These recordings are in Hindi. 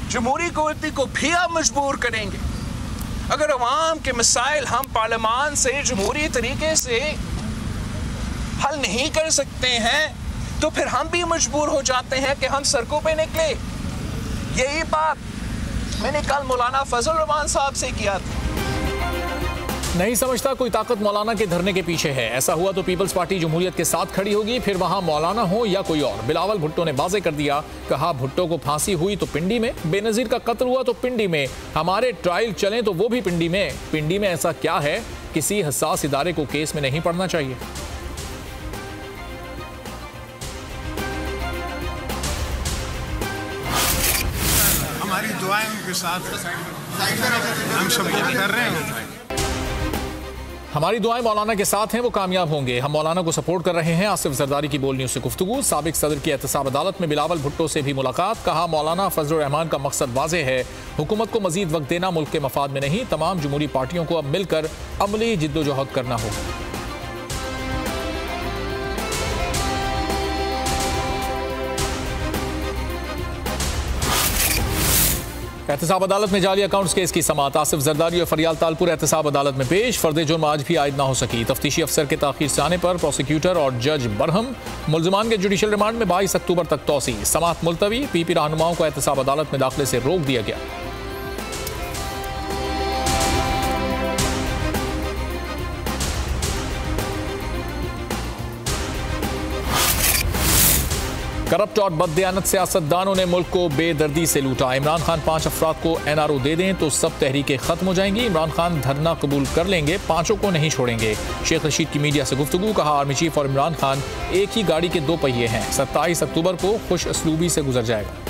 जमहूरी कौंसिल को भी आप मजबूर करेंगे। अगर अवाम के मसाइल हम पार्लियामान से जमहूरी तरीके से हल नहीं कर सकते हैं तो फिर हम भी मजबूर हो जाते हैं कि हम सड़कों पे निकले। यही बात मैंने कल मौलाना फजल रहमान साहब से किया था। नहीं समझता कोई ताकत मौलाना के धरने के पीछे है। ऐसा हुआ तो पीपल्स पार्टी जमहूरियत के साथ खड़ी होगी, फिर वहां मौलाना हो या कोई और। बिलावल भुट्टो ने वाज़ेह कर दिया, कहा भुट्टो को फांसी हुई तो पिंडी में, बेनज़ीर का कत्ल हुआ तो पिंडी में, हमारे ट्रायल चलें तो वो भी पिंडी में। पिंडी में ऐसा क्या है? किसी हसास इदारे को केस में नहीं पड़ना चाहिए। हमारी दुआएं उनके साथ हम सपोर्ट कर रहे हैं। हमारी दुआएं मौलाना के साथ हैं, वो कामयाब होंगे। हम मौलाना को सपोर्ट कर रहे हैं। आसिफ जरदारी की बोल न्यूज़ से गुफ्तगू। साबिक सदर की एहतसाब अदालत में बिलावल भुट्टो से भी मुलाकात। कहा मौलाना फजल रहमान का मकसद वाज़ेह है, हुकूमत को मजीद वक्त देना मुल्क के मफाद में नहीं। तमाम जमहूरी पार्टियों को अब मिलकर अमली जिद्दोजहद करना होगा। एहतसाब अदालत में जाली अकाउंट्स केस की समाअत। आसिफ जरदारी और फरियाल तालपुर एहतसाब अदालत में पेश। फर्द जुर्म आज भी आयद ना हो सकी। तफ्तीशी अफसर के ताखीर से आने पर प्रोसिक्यूटर और जज बरहम। मुलजमान के जुडिशल रिमांड में 22 अक्टूबर तक तौसी। समाअत मुलतवी। पीपी रहनुमाओं को एहतसाब अदालत में दाखिले से रोक दिया गया। करप्ट और बददियानत सियासतदानों ने मुल्क को बेदर्दी से लूटा। इमरान खान 5 अफराद को NRO दे दें तो सब तहरीकें खत्म हो जाएंगी। इमरान खान धरना कबूल कर लेंगे, 5 को नहीं छोड़ेंगे। शेख रशीद की मीडिया से गुफ्तगू। कहा आर्मी चीफ और इमरान खान एक ही गाड़ी के 2 पहिए हैं। 27 अक्टूबर को खुश असलूबी से गुजर जाएगा।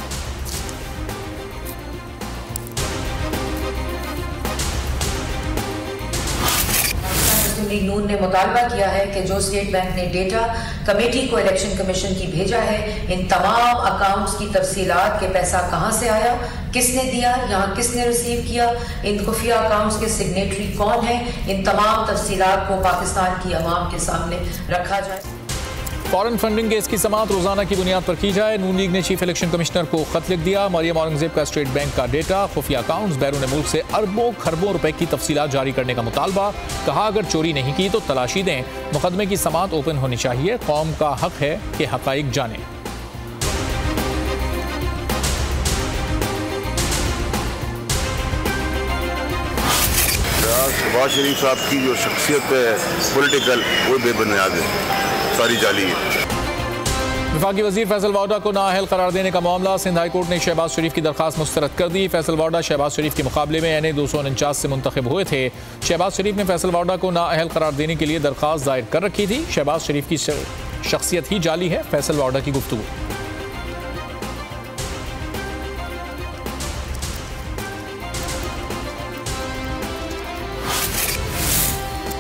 लीग नून ने मुतालबा किया है कि जो स्टेट बैंक ने डेटा कमेटी को इलेक्शन कमीशन की भेजा है, इन तमाम अकाउंट्स की तफसीलात के पैसा कहां से आया, किसने दिया, यहाँ किसने रिसीव किया, इन खुफिया अकाउंट्स के सिग्नेटरी कौन है, इन तमाम तफसीलात को पाकिस्तान की अवाम के सामने रखा जाए। फॉरेन फंडिंग केस की समाअत रोजाना की बुनियाद पर की जाए। नून लीग ने चीफ इलेक्शन कमिश्नर को खत लिख दिया। मरियम औरंगजेब का स्टेट बैंक का डेटा, खुफिया अकाउंट्स, बैरून मुल्क से अरबों खरबों रुपए की तफसीलात जारी करने का मुतालबा। कहा अगर चोरी नहीं की तो तलाशी दें। मुकदमे की समाअत ओपन होनी चाहिए। कौम का हक है कि हकाइक जाने। शहबाज शरीफ साहब की जो शख्सियत है पॉलिटिकल, वो बेबुनियाद है, सारी जाली है। वफाकी वजीर फैसल वाडा को नाअहल करार देने का मामला। सिंध हाई कोर्ट ने शहबाज शरीफ की दरखास्त मुस्तरद कर दी। फैसल वाडा शहबाज शरीफ के मुकाबले में NA 249 से मुंतखब हुए थे। शहबाज शरीफ ने फैसल वाडा को नाअहल करार देने के लिए दरखास्त दायर कर रखी थी। शहबाज शरीफ की शख्सियत ही जाली है, फैसल वाडा की गुफ्तगू।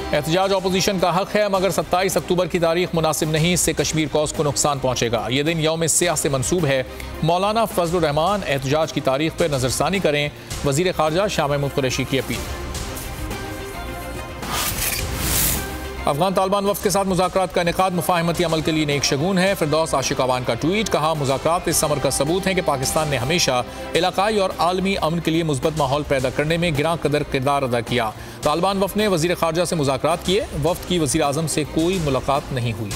एहतजाज अपोजिशन का हक है, मगर 27 अक्टूबर की तारीख मुनासिब नहीं। इससे कश्मीर कॉज को नुकसान पहुंचेगा। ये दिन यौम सियाह से मंसूब है। मौलाना फजल रहमान एहतजाज की तारीख पर नजरसानी करें। वजीर खारजा शाह महमूद कुरैशी की अपील। अफगान तालिबान वफ्द के साथ मुज़ाकरात का इनेकाद मुफाहमती अमल के लिए नेक शगुन है। फिरदौस आशिक अवान का ट्वीट। कहा मुज़ाकरात इस अमर का सबूत है कि पाकिस्तान ने हमेशा इलाकाई और आलमी अमन के लिए मुस्बत माहौल पैदा करने में गिरां कदर किरदार अदा किया। तालिबान वफ्द ने वज़ीर खारजा से मुज़ाकरात किए। वफ्द की वज़ीर आज़म से कोई मुलाकात नहीं हुई।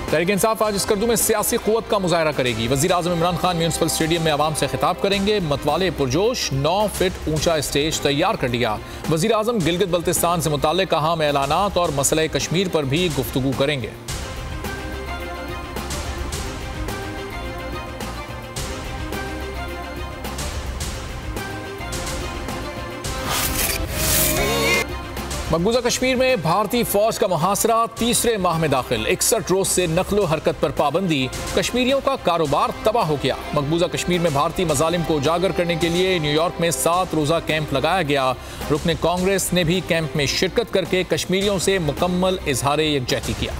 तहरीक इंसाफ आज स्कर्दू में सियासी क़ुव्वत का मुज़ाहरा करेगी। वज़ीर आज़म इमरान खान म्यूनसिपल स्टेडियम में आवाम से खिताब करेंगे। मतवाले पुरजोश, 9 फीट ऊंचा स्टेज तैयार कर लिया। वज़ीर आज़म गिलगित बल्तिस्तान से मुताल्लिक़ अहम ऐलानात और मसले कश्मीर पर भी गुफ्तगू करेंगे। मकबूजा कश्मीर में भारतीय फौज का मुहासरा तीसरे माह में दाखिल। 61 रोज से नकलो हरकत पर पाबंदी। कश्मीरियों का कारोबार तबाह हो गया। मकबूजा कश्मीर में भारतीय मजालिम को उजागर करने के लिए न्यूयॉर्क में 7 रोजा कैंप लगाया गया। रुकने कांग्रेस ने भी कैंप में शिरकत करके कश्मीरियों से मुकम्मल इजहार यकजहती किया।